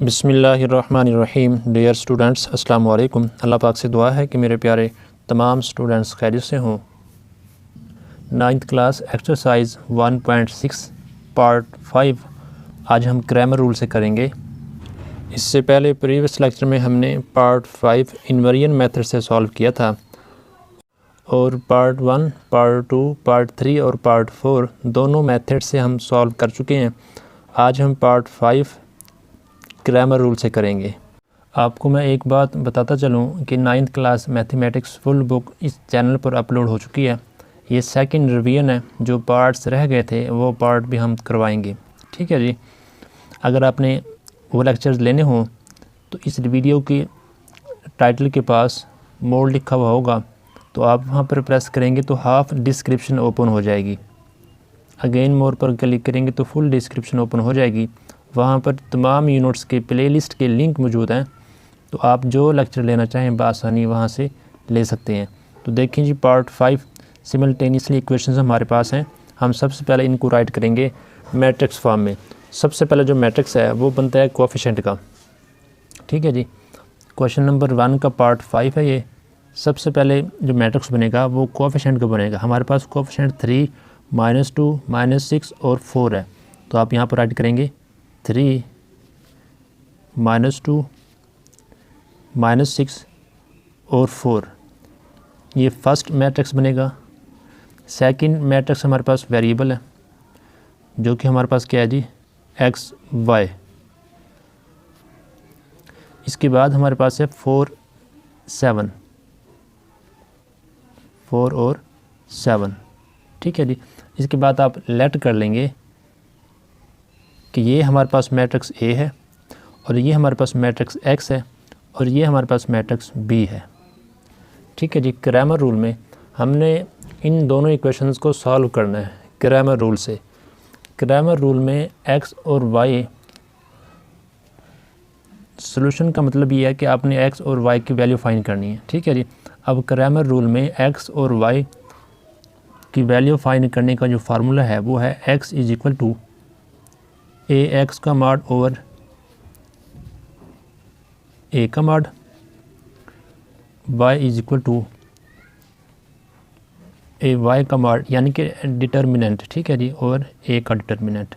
बिस्मिल्लाहिर्रहमानिर्रहीम। Dear students, अस्सलाम वालेकुम। अल्लाह पाक से दुआ है कि मेरे प्यारे तमाम स्टूडेंट्स खैरियत से हों। 9th क्लास एक्सरसाइज 1.6 पार्ट 5 आज हम ग्रामर रूल से करेंगे। इससे पहले प्रीवियस लेक्चर में हमने पार्ट 5 इन्वेरिएंट मेथड से सॉल्व किया था और पार्ट 1, पार्ट 2, पार्ट 3 और पार्ट 4 दोनों मेथड से हम सॉल्व कर चुके हैं। आज हम पार्ट 5 ग्रामर रूल से करेंगे। आपको मैं एक बात बताता चलूँ कि 9th class mathematics full book इस चैनल पर अपलोड हो चुकी है। ये सेकंड रिवीजन है, जो पार्ट्स रह गए थे वो पार्ट भी हम करवाएंगे। ठीक है जी। अगर आपने वो लेक्चर्स लेने हों तो इस वीडियो की टाइटल के पास मोर लिखा हुआ होगा, तो आप वहाँ पर प्रेस करेंगे तो हाफ डिस्क्रिप्शन ओपन हो जाएगी। अगेन मोर पर क्लिक करेंगे तो फुल डिस्क्रिप्शन ओपन हो जाएगी। वहाँ पर तमाम यूनिट्स के प्लेलिस्ट के लिंक मौजूद हैं, तो आप जो लेक्चर लेना चाहें बआसानी वहाँ से ले सकते हैं। तो देखें जी, पार्ट 5 सिमल्टेनियसली इक्वेशंस हमारे पास हैं। हम सबसे पहले इनको राइट करेंगे मैट्रिक्स फॉर्म में। सबसे पहले जो मैट्रिक्स है वो बनता है कोएफिशिएंट का। ठीक है जी। क्वेश्चन नंबर 1 का पार्ट 5 है ये। सबसे पहले जो मैट्रिक्स बनेगा वो कोएफिशिएंट का बनेगा। हमारे पास कोएफिशिएंट 3, -2, -6 और 4 है। तो आप यहाँ पर राइट करेंगे 3, -2, -6 और 4। ये फर्स्ट मैट्रिक्स बनेगा। सेकंड मैट्रिक्स हमारे पास वेरिएबल है, जो कि हमारे पास क्या है जी, x, y। इसके बाद हमारे पास है 4, 7, 4 और 7। ठीक है जी। इसके बाद आप लेट कर लेंगे कि ये हमारे पास मैट्रिक्स A है और ये हमारे पास मैट्रिक्स X है और ये हमारे पास मैट्रिक्स B है। ठीक है जी। ग्रामर रूल में हमने इन दोनों इक्वेशंस को सॉल्व करना है ग्रामर रूल से। ग्रामर रूल में X और Y सॉल्यूशन का मतलब ये है कि आपने X और Y की वैल्यू फाइंड करनी है। ठीक है जी। अब ग्रामर रूल में X और Y की वैल्यू फाइंड करने का जो फार्मूला है वो है X = ax का मॉड ओवर a का मॉड, y = ay का मॉड, यानी कि डिटर्मिनेंट। ठीक है जी। और a का डिटर्मिनेंट।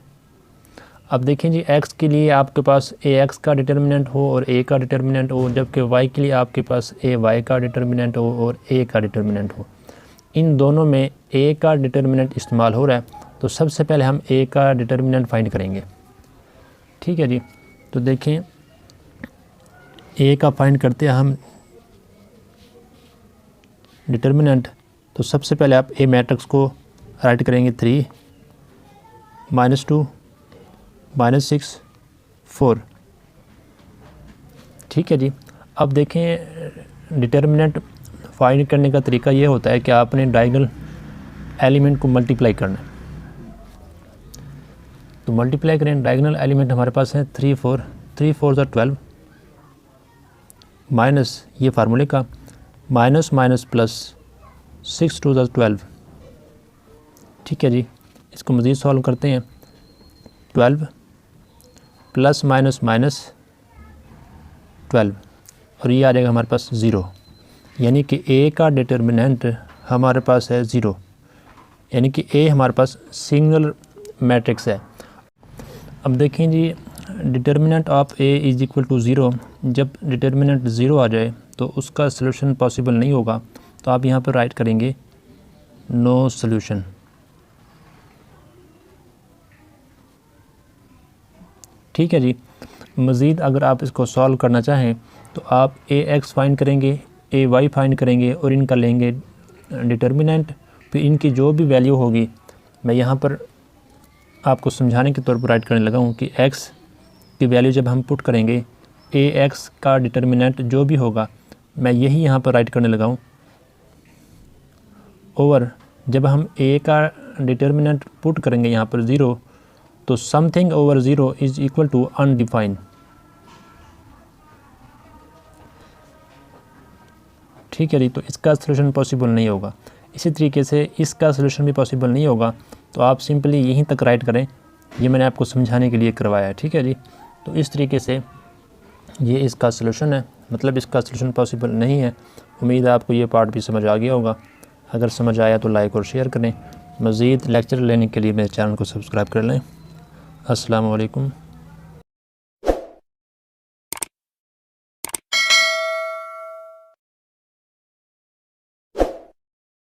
अब देखें जी, x के लिए आपके पास ax का डिटर्मिनेंट हो और a का डिटर्मिनेंट हो, जबकि y के लिए आपके पास ay का डिटर्मिनेंट हो और a का डिटर्मिनेंट हो। इन दोनों में a का डिटर्मिनेंट इस्तेमाल हो रहा है, तो सबसे पहले हम a का डिटर्मिनेंट फाइंड करेंगे। ठीक है जी। तो देखें, a का फाइंड करते हैं हम डिटर्मिनेंट। तो सबसे पहले आप a मैट्रिक्स को राइट करेंगे 3, -2, -6, 4। ठीक है जी। अब देखें, डिटर्मिनेंट फाइंड करने का तरीका ये होता है कि आपने डायगोनल एलिमेंट को मल्टीप्लाई करना है। तो मल्टीप्लाई करें। डायगोनल एलिमेंट हमारे पास है 3, 4, 3 4 = 12, माइनस ये फार्मूले का माइनस माइनस प्लस 6 2 = 12। ठीक है जी। इसको मज़ीद सॉल्व करते हैं। 12 प्लस माइनस माइनस 12 और ये आ जाएगा हमारे पास 0, यानी कि a का डिटर्मिनेंट हमारे पास है 0, यानी कि a हमारे पास सिंगल मैट्रिक्स है। अब देखें जी, डिटर्मिनेंट ऑफ a = 0। जब डिटर्मिनेंट 0 आ जाए तो उसका सलूशन पॉसिबल नहीं होगा, तो आप यहाँ पर राइट करेंगे नो सलूशन। ठीक है जी। मज़ीद अगर आप इसको सॉल्व करना चाहें तो आप ax फाइंड करेंगे, ay फाइंड करेंगे और इनका लेंगे डिटर्मिनेंट। फिर इनकी जो भी वैल्यू होगी, मैं यहाँ पर आपको समझाने के तौर पर राइट करने लगा हूँ कि x की वैल्यू जब हम पुट करेंगे, ax का डिटर्मिनेंट जो भी होगा मैं यही यहाँ पर राइट करने लगा हूँ, ओवर जब हम a का डिटर्मिनेंट पुट करेंगे यहाँ पर 0, तो समथिंग ओवर 0 = अनडिफाइंड। ठीक है जी। तो इसका सलूशन पॉसिबल नहीं होगा। इसी तरीके से इसका सलूशन भी पॉसिबल नहीं होगा, तो आप सिंपली यहीं तक राइट करें। ये मैंने आपको समझाने के लिए करवाया है। ठीक है जी। तो इस तरीके से ये इसका सलूशन है, मतलब इसका सलूशन पॉसिबल नहीं है। उम्मीद है आपको ये पार्ट भी समझ आ गया होगा। अगर समझ आया तो लाइक और शेयर करें। मज़ीद लेक्चर लेने के लिए मेरे चैनल को सब्सक्राइब कर लें। अस्सलाम वालेकुम।